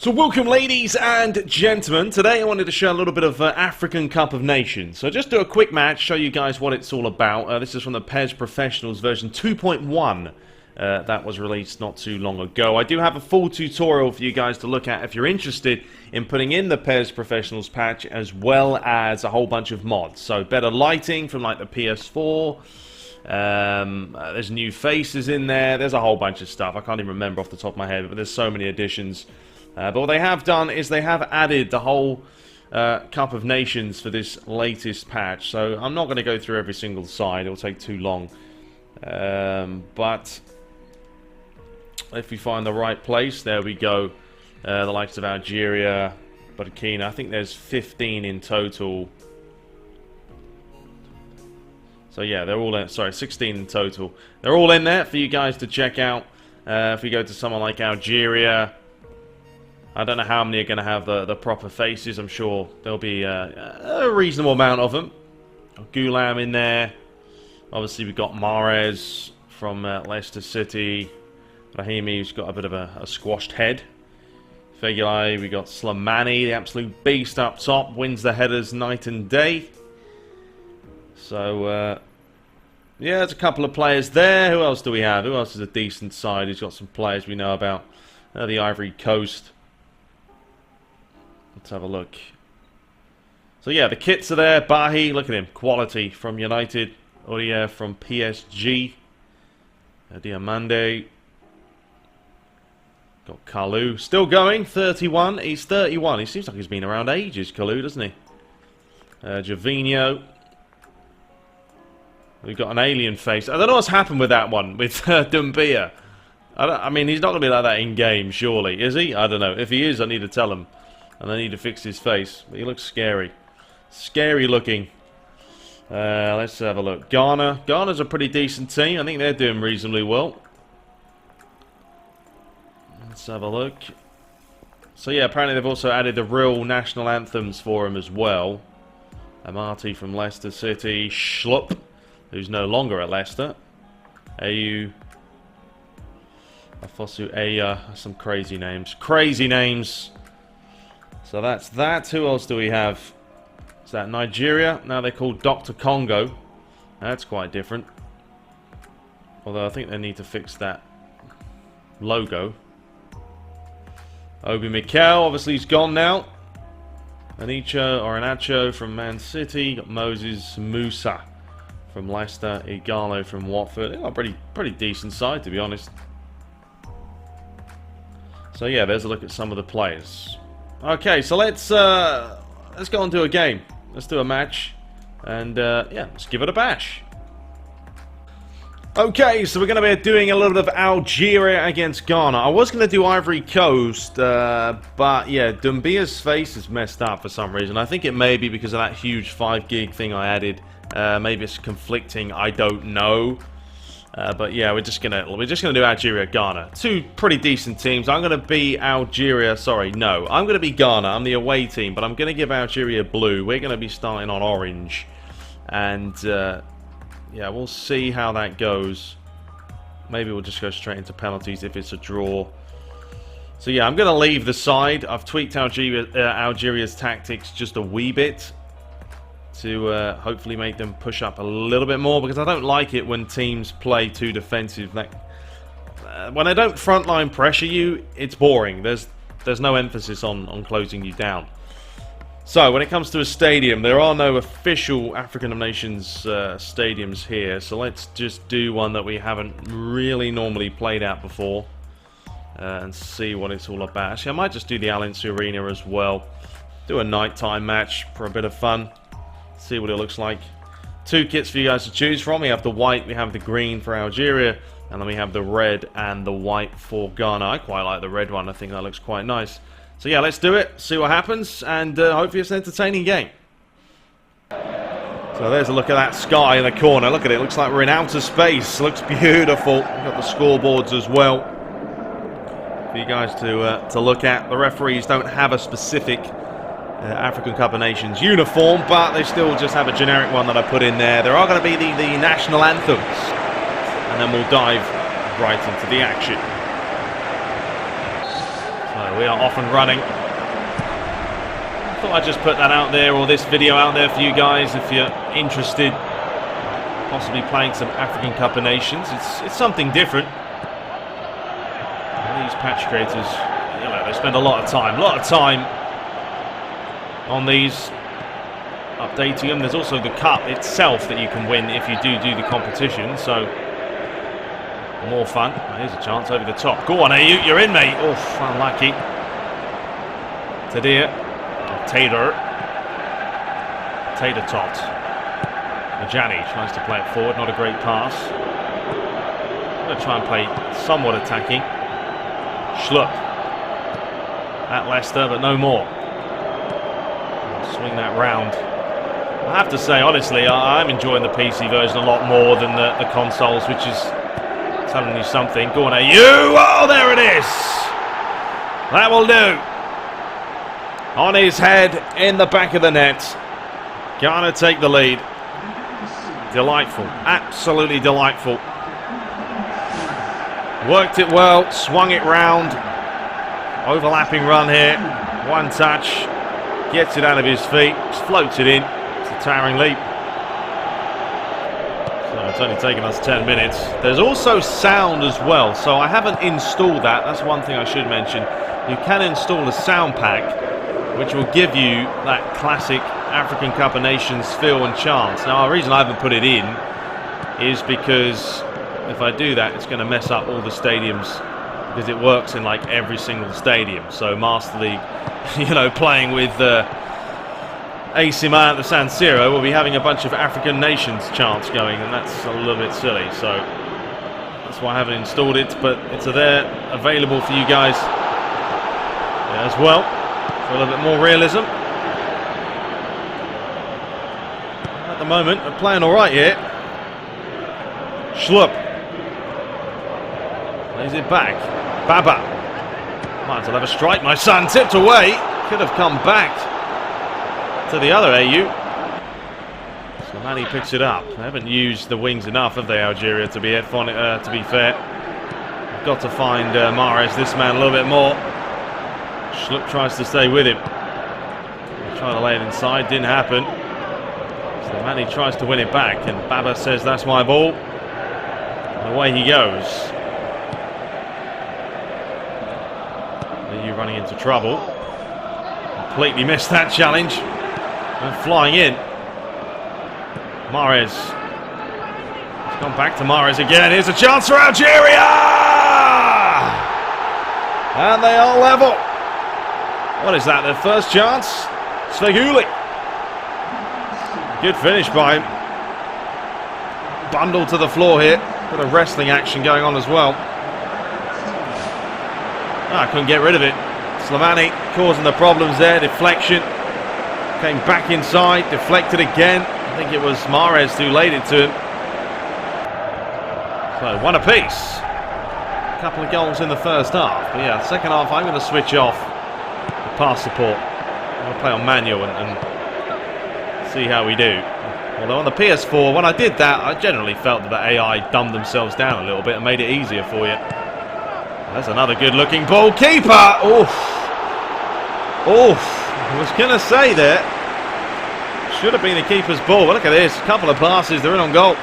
So welcome ladies and gentlemen. Today I wanted to show a little bit of African Cup of Nations. So just do a quick match, show you guys what it's all about. This is from the PES Professionals version 2.1. That was released not too long ago. I do have a full tutorial for you guys to look at if you're interested in putting in the PES Professionals patch, as well as a whole bunch of mods. So better lighting from like the PS4. There's new faces in there. There's a whole bunch of stuff. I can't even remember off the top of my head, but there's so many additions. But what they have done is they have added the whole Cup of Nations for this latest patch. So I'm not going to go through every single side. It'll take too long. But if we find the right place, there we go. The likes of Algeria, Burkina. I think there's 15 in total. So yeah, they're all in, sorry, 16 in total. They're all in there for you guys to check out. If we go to someone like Algeria, I don't know how many are going to have the proper faces. I'm sure there'll be a reasonable amount of them. Gulam in there. Obviously, we've got Mahrez from Leicester City. Rahimi, who's got a bit of a squashed head. Fegulai, we got Slimani, the absolute beast up top. Wins the headers night and day. So, yeah, there's a couple of players there. Who else do we have? Who else is a decent side? Who's got some players we know about? The Ivory Coast. Let's have a look. So yeah, the kits are there. Bahi, look at him. Quality from United. Odia from PSG. Diamande. Got Kalu. Still going. 31. He's 31. He seems like he's been around ages, Kalu, doesn't he? Javinho. We've got an alien face. I don't know what's happened with that one. With Dumbia. I mean, he's not going to be like that in-game, surely. Is he? I don't know. If he is, I need to tell him. And I need to fix his face. But he looks scary. Scary looking. Let's have a look. Ghana. Ghana's a pretty decent team. I think they're doing reasonably well. Let's have a look. So yeah, apparently they've also added the real national anthems for him as well. Amati from Leicester City. Schlupp, who's no longer at Leicester. Ayu. Afosu Aya. Some crazy names. Crazy names. So that's that. Who else do we have? Is that Nigeria? Now they're called Dr. Congo. That's quite different. Although I think they need to fix that logo. Obi Mikel, obviously he's gone now. Anicho or Anacho from Man City. Got Moses Musa from Leicester. Igalo from Watford. They've got a pretty decent side, to be honest. So yeah, there's a look at some of the players. Okay, so let's go and do a game. Let's do a match, and yeah, let's give it a bash. Okay, so we're going to be doing a little bit of Algeria against Ghana. I was going to do Ivory Coast, but yeah, Dumbia's face is messed up for some reason. I think it may be because of that huge 5 gig thing I added. Maybe it's conflicting. I don't know. But yeah, we're just gonna do Algeria, Ghana. Two pretty decent teams. I'm gonna be Algeria. Sorry, no, I'm gonna be Ghana. I'm the away team, but I'm gonna give Algeria blue. We're gonna be starting on orange, and yeah, we'll see how that goes. Maybe we'll just go straight into penalties if it's a draw. So yeah, I'm gonna leave the side. I've tweaked Algeria's tactics just a wee bit to hopefully make them push up a little bit more, because I don't like it when teams play too defensive. Like, when they don't frontline pressure you, it's boring. There's no emphasis on closing you down. So when it comes to a stadium, there are no official African Nations stadiums here, so let's just do one that we haven't really normally played at before and see what it's all about. Actually, I might just do the Allianz Arena as well. Do a nighttime match for a bit of fun. See what it looks like. 2 kits for you guys to choose from. We have the white, we have the green for Algeria, and then we have the red and the white for Ghana. I quite like the red one. I think that looks quite nice. So yeah, let's do it, see what happens, and hopefully it's an entertaining game. So there's a look at that sky in the corner. Look at it, looks like we're in outer space. Looks beautiful. We've got the scoreboards as well for you guys to look at. The referees don't have a specific African Cup of Nations uniform, but they still just have a generic one that I put in there. There are going to be the national anthems, and then we'll dive right into the action. So we are off and running. Thought I'd just put that out there, or this video out there for you guys if you're interested. Possibly playing some African Cup of Nations. It's something different. These patch creators, you know, they spend a lot of time on these, updating them. There's also the cup itself that you can win if you do the competition, so more fun. Here's a chance over the top. Go on, you're in, mate. Oof, unlucky. Tater Tot. Majani tries to play it forward, not a great pass. I'm going to try and play somewhat attacking. Schlupp at Leicester, but no more. Swing that round. I have to say, honestly, I'm enjoying the PC version a lot more than the consoles, which is telling you something. Go on, oh, there it is. That will do. On his head, in the back of the net. Ghana take the lead. Delightful, absolutely delightful. Worked it well, swung it round. Overlapping run here. One touch. Gets it out of his feet. Just floats it in. It's a towering leap. So it's only taken us 10 minutes. There's also sound as well. So I haven't installed that. That's one thing I should mention. You can install a sound pack, which will give you that classic African Cup of Nations feel and chance. Now, the reason I haven't put it in is because if I do that, it's going to mess up all the stadiums, because it works in like every single stadium. So Master League, you know, playing with AC Milan at the San Siro, will be having a bunch of African nations chants going, and that's a little bit silly. So that's why I haven't installed it, but it's there available for you guys as well, for a little bit more realism. At the moment, we're playing all right here. Schlupp plays it back. Baba might as well have a strike. My son tipped away. Could have come back to the other AU. Slimani picks it up. They haven't used the wings enough, have they, Algeria, to be fair. I've got to find Mahrez, this man, a little bit more. Schlupp tries to stay with him. Trying to lay it inside, didn't happen. Slimani tries to win it back, and Baba says, that's my ball. And away he goes. You running into trouble. Completely missed that challenge. And flying in. Mahrez. It's gone back to Mahrez again. Here's a chance for Algeria! And they are level. What is that, their first chance? Sveghuli. Good finish by him. Bundled to the floor here. Bit of wrestling action going on as well. I couldn't get rid of it. Slimani causing the problems there. Deflection. Came back inside. Deflected again. I think it was Mahrez who laid it to him. So one apiece. A couple of goals in the first half. But yeah, second half I'm going to switch off the pass support. I'm going to play on manual and see how we do. Although on the PS4, when I did that, I generally felt that the AI dumbed themselves down a little bit and made it easier for you. That's another good-looking ball. Keeper! Oof! Oof! I was going to say there. Should have been the keeper's ball. But look at this. A couple of passes. They're in on goal.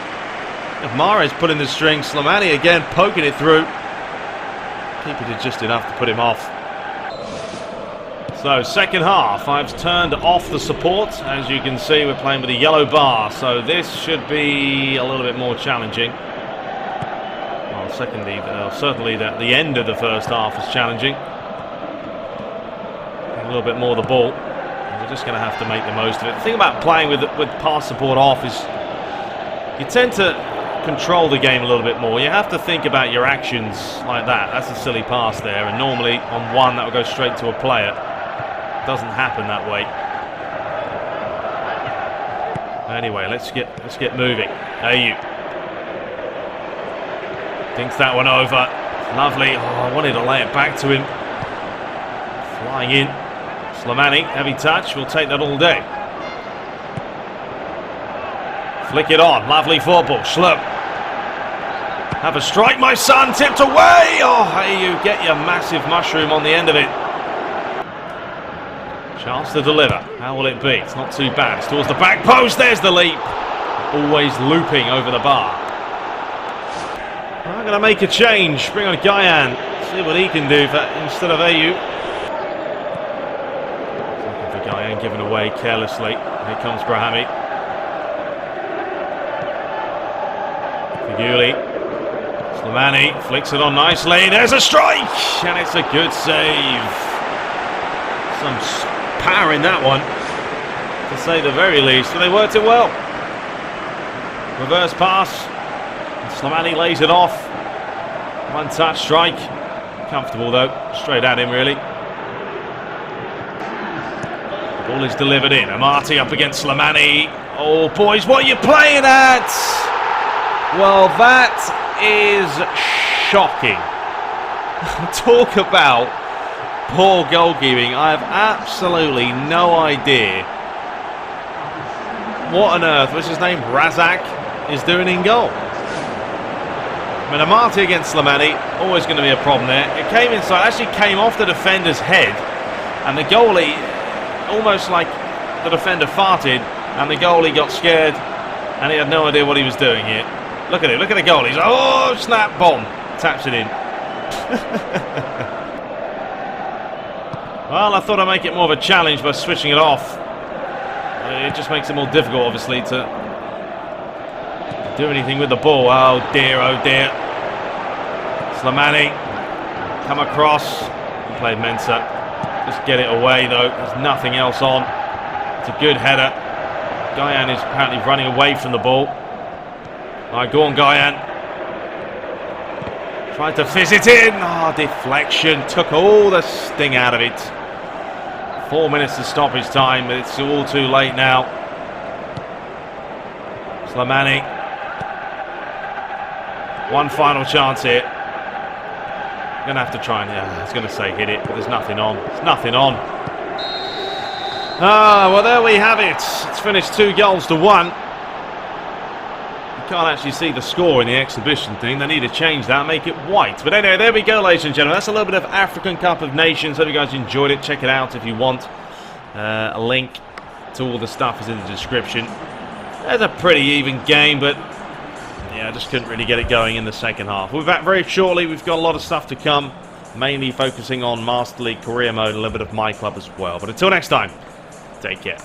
If Mahrez pulling the string. Slimani again poking it through. Keeper did just enough to put him off. So, second half. I've turned off the support. As you can see, we're playing with a yellow bar. So this should be a little bit more challenging. Secondly, certainly the end of the first half is challenging. A little bit more of the ball. We're just going to have to make the most of it. The thing about playing with pass support off is you tend to control the game a little bit more. You have to think about your actions like that. That's a silly pass there, and normally on one that will go straight to a player. It doesn't happen that way. Anyway, let's get moving. AU. Thinks that one over. Lovely. Oh, I wanted to lay it back to him. Flying in. Slimani, heavy touch. We'll take that all day. Flick it on. Lovely football. Schlupp. Have a strike, my son. Tipped away. Oh, hey, you get your massive mushroom on the end of it. Chance to deliver. How will it be? It's not too bad. It's towards the back post. There's the leap. Always looping over the bar. I'm going to make a change. Bring on Guyan. See what he can do instead of AU. Looking for Guyan, given away carelessly. Here comes Brahami. Figuli. Slimani flicks it on nicely. There's a strike! And it's a good save. Some power in that one, to say the very least. But they worked it well. Reverse pass. Slimani lays it off. One touch strike. Comfortable though. Straight at him really. The ball is delivered in. Amati up against Slimani. Oh boys, what are you playing at? Well, that is shocking. Talk about poor goalkeeping. I have absolutely no idea what on earth, what's his name, Razak, is doing in goal. I mean, Amati against Slimani, always going to be a problem there. It came inside, actually came off the defender's head, and the goalie, almost like the defender farted, and the goalie got scared, and he had no idea what he was doing here. Look at it, look at the goalie. He's like, oh, snap, bomb. Taps it in. Well, I thought I'd make it more of a challenge by switching it off. It just makes it more difficult, obviously, to do anything with the ball. Oh dear, oh dear. Slimani, come across. Played Mensah. Just get it away, though. There's nothing else on. It's a good header. Guyan is apparently running away from the ball. All right, go on, Guyan. Tried to fizz it in. Oh, deflection. Took all the sting out of it. 4 minutes to stoppage time, but it's all too late now. Slimani. One final chance here. Gonna have to try and, yeah, I was gonna say hit it, but there's nothing on. There's nothing on. Ah, well, there we have it. It's finished 2-1. Can't actually see the score in the exhibition thing. They need to change that, make it white. But anyway, there we go, ladies and gentlemen. That's a little bit of African Cup of Nations. Hope you guys enjoyed it. Check it out if you want. A link to all the stuff is in the description. It's a pretty even game, but yeah, I just couldn't really get it going in the second half. We'll be back very shortly. We've got a lot of stuff to come, mainly focusing on Master League Career Mode and a little bit of My Club as well. But until next time, take care.